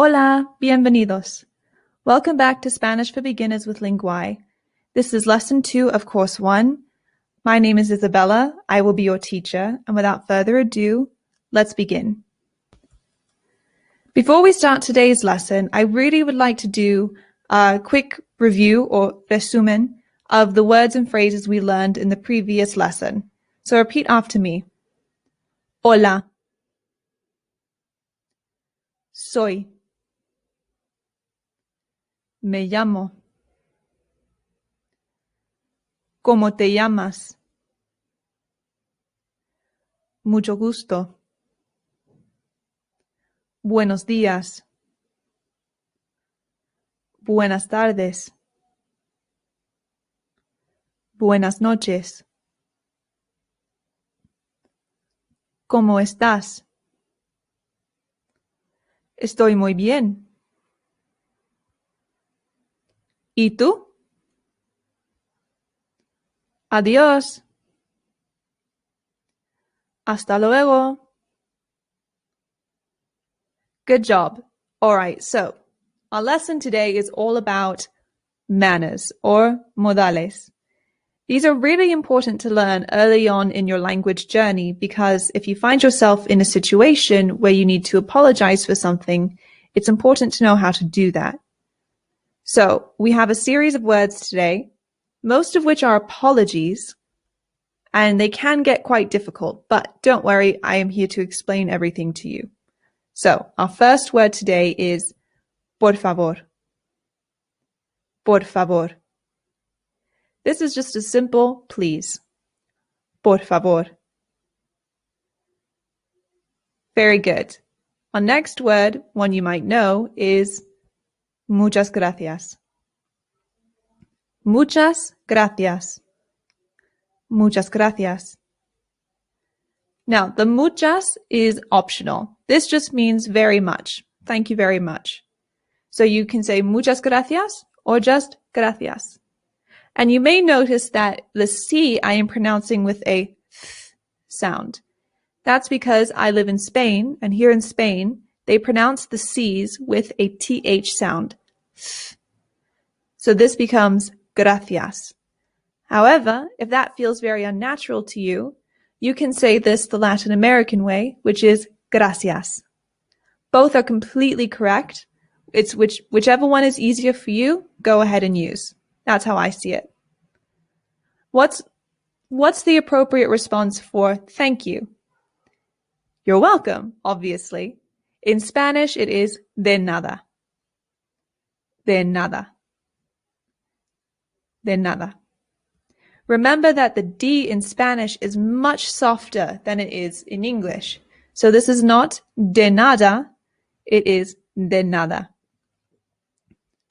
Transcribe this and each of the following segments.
Hola, bienvenidos. Welcome back to Spanish for Beginners with Linguae. This is Lesson 2 of Course 1. My name is Isabella. I will be your teacher. And without further ado, let's begin. Before we start today's lesson, I really would like to do a quick review or resumen of the words and phrases we learned in the previous lesson. So repeat after me. Hola. Soy. Me llamo. ¿Cómo te llamas? Mucho gusto. Buenos días. Buenas tardes. Buenas noches. ¿Cómo estás? Estoy muy bien. ¿Y tú? Adiós. Hasta luego. Good job. All right, so our lesson today is all about manners or modales. These are really important to learn early on in your language journey because if you find yourself in a situation where you need to apologize for something, it's important to know how to do that. So we have a series of words today, most of which are apologies, and they can get quite difficult, but don't worry, I am here to explain everything to you. So our first word today is por favor. Por favor. This is just a simple please. Por favor. Very good. Our next word, one you might know, is muchas gracias. Muchas gracias. Muchas gracias. Now, the muchas is optional. This just means very much. Thank you very much. So you can say muchas gracias or just gracias. And you may notice that the C I am pronouncing with a th sound. That's because I live in Spain, and here in Spain, they pronounce the C's with a TH sound. Th. So this becomes gracias. However, if that feels very unnatural to you, you can say this the Latin American way, which is gracias. Both are completely correct. It's whichever one is easier for you, go ahead and use. That's how I see it. What's the appropriate response for thank you? You're welcome, obviously. In Spanish, it is de nada. De nada. De nada. Remember that the D in Spanish is much softer than it is in English. So this is not de nada, it is de nada.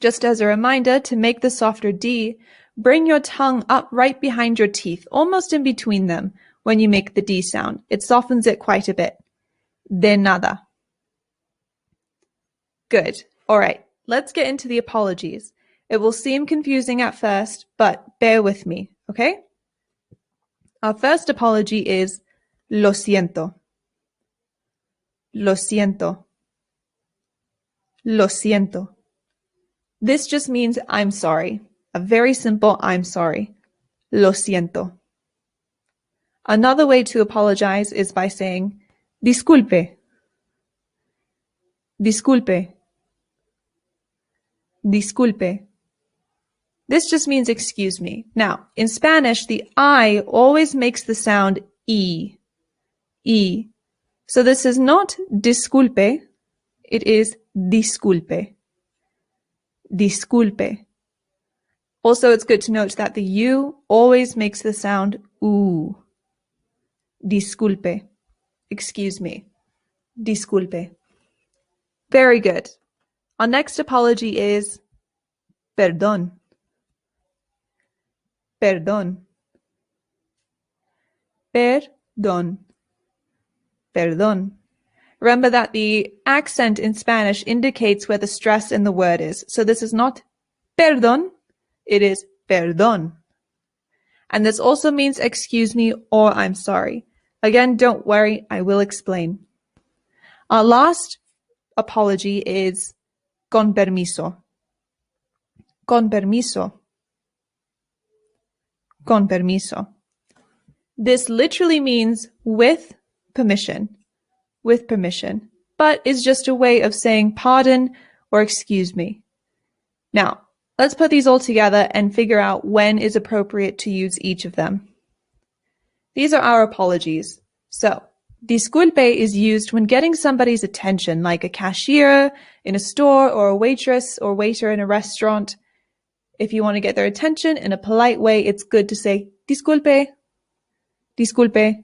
Just as a reminder, to make the softer D, bring your tongue up right behind your teeth, almost in between them, when you make the D sound. It softens it quite a bit. De nada. Good. All right, let's get into the apologies. It will seem confusing at first, but bear with me, okay? Our first apology is lo siento. Lo siento. Lo siento. This just means I'm sorry. A very simple I'm sorry. Lo siento. Another way to apologize is by saying disculpe. Disculpe. Disculpe. This just means excuse me. Now, in Spanish, the I always makes the sound E. E. So this is not disculpe, it is disculpe. Disculpe. Also, it's good to note that the U always makes the sound U. Disculpe. Excuse me. Disculpe. Very good. Our next apology is perdón. Perdón. Perdón. Perdón. Remember that the accent in Spanish indicates where the stress in the word is. So this is not perdón, it is perdón. And this also means excuse me or I'm sorry. Again, don't worry, I will explain. Our last apology is Con permiso. Con permiso. Con permiso. This literally means with permission. With permission. But is just a way of saying pardon or excuse me. Now, let's put these all together and figure out when is appropriate to use each of them. These are our apologies. So, disculpe is used when getting somebody's attention, like a cashier in a store or a waitress or waiter in a restaurant. If you want to get their attention in a polite way, it's good to say disculpe, disculpe.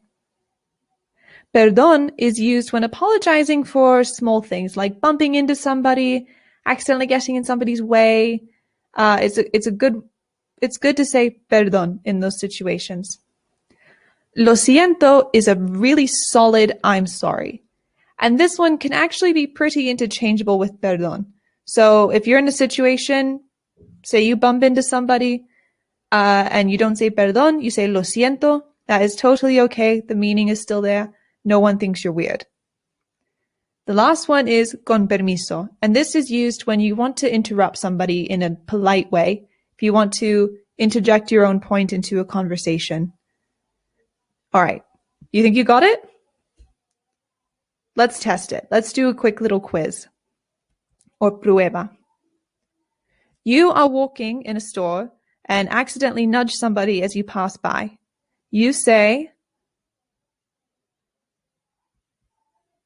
Perdón is used when apologizing for small things like bumping into somebody, accidentally getting in somebody's way. It's good to say perdón in those situations. Lo siento is a really solid I'm sorry. And this one can actually be pretty interchangeable with perdón. So if you're in a situation, say you bump into somebody, and you don't say perdón, you say lo siento. That is totally okay. The meaning is still there. No one thinks you're weird. The last one is con permiso. And this is used when you want to interrupt somebody in a polite way. If you want to interject your own point into a conversation. All right. You think you got it? Let's test it. Let's do a quick little quiz. Or prueba. You are walking in a store and accidentally nudge somebody as you pass by. You say,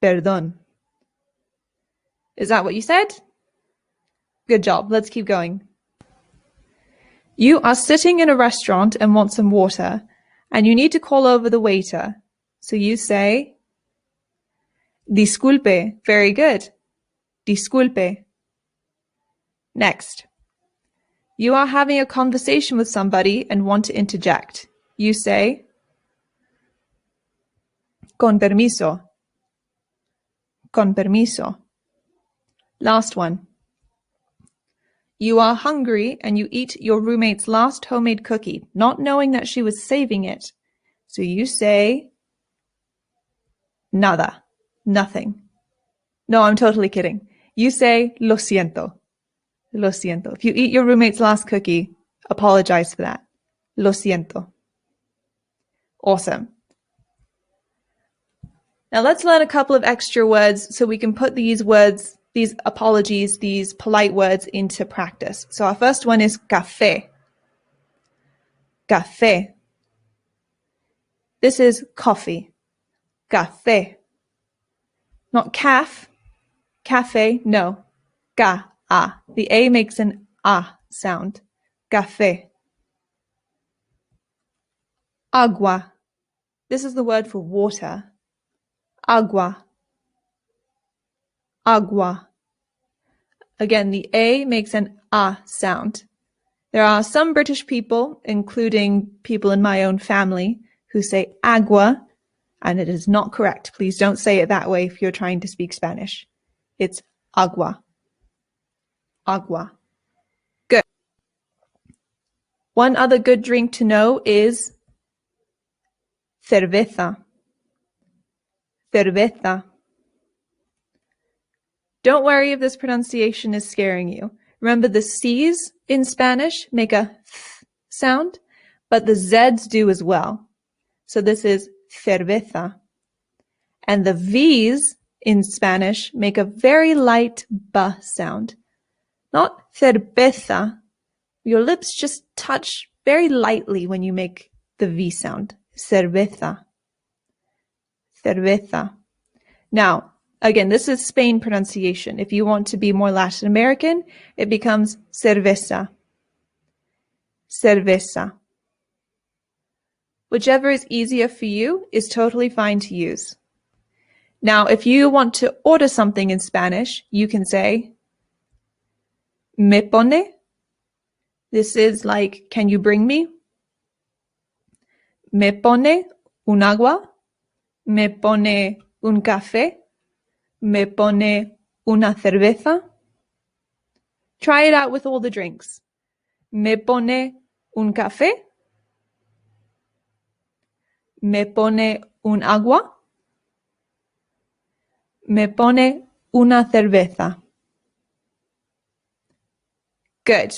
perdón. Is that what you said? Good job. Let's keep going. You are sitting in a restaurant and want some water, and you need to call over the waiter. So you say, disculpe. Very good. Disculpe. Next. You are having a conversation with somebody and want to interject. You say, con permiso. Con permiso. Last one. You are hungry and you eat your roommate's last homemade cookie, not knowing that she was saving it. So you say, nada. Nothing. No, I'm totally kidding. You say, lo siento. Lo siento. If you eat your roommate's last cookie, apologize for that. Lo siento. Awesome. Now let's learn a couple of extra words so we can put these words, these apologies, these polite words into practice. So our first one is café. Café. This is coffee. Café. Not calf. Café, no. Ca-a. The A makes an A sound. Café. Agua. This is the word for water. Agua. Agua. Again, the A makes an A sound. There are some British people, including people in my own family, who say agua, and it is not correct. Please don't say it that way if you're trying to speak Spanish. It's agua. Agua. Good. One other good drink to know is cerveza. Cerveza. Don't worry if this pronunciation is scaring you. Remember the C's in Spanish make a th sound, but the Z's do as well. So this is cerveza. And the V's in Spanish make a very light B sound. Not cerveza. Your lips just touch very lightly when you make the V sound. Cerveza. Cerveza. Now, again, this is Spain pronunciation. If you want to be more Latin American, it becomes cerveza. Cerveza. Whichever is easier for you is totally fine to use. Now, if you want to order something in Spanish, you can say, me pone. This is like, can you bring me? Me pone un agua. Me pone un café. Me pone una cerveza. Try it out with all the drinks. Me pone un café. Me pone un agua. Me pone una cerveza. Good.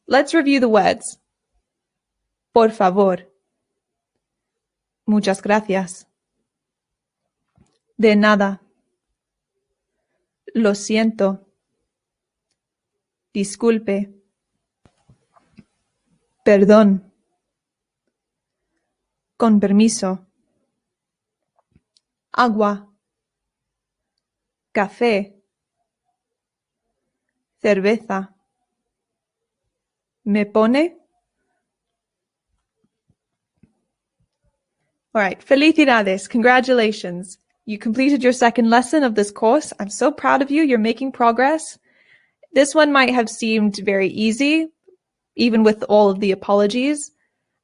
Let's review the words. Por favor. Muchas gracias. De nada. Lo siento. Disculpe. Perdón. Con permiso. Agua. Café. Cerveza. ¿Me pone? All right. Felicidades. Congratulations. You completed your second lesson of this course. I'm so proud of you. You're making progress. This one might have seemed very easy, even with all of the apologies.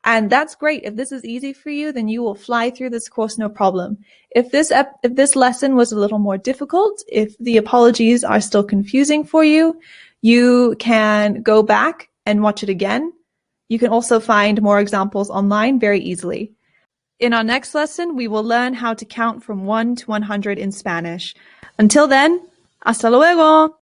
And that's great. If this is easy for you, then you will fly through this course no problem. If this lesson was a little more difficult, if the apologies are still confusing for you, you can go back and watch it again. You can also find more examples online very easily. In our next lesson, we will learn how to count from 1 to 100 in Spanish. Until then, hasta luego!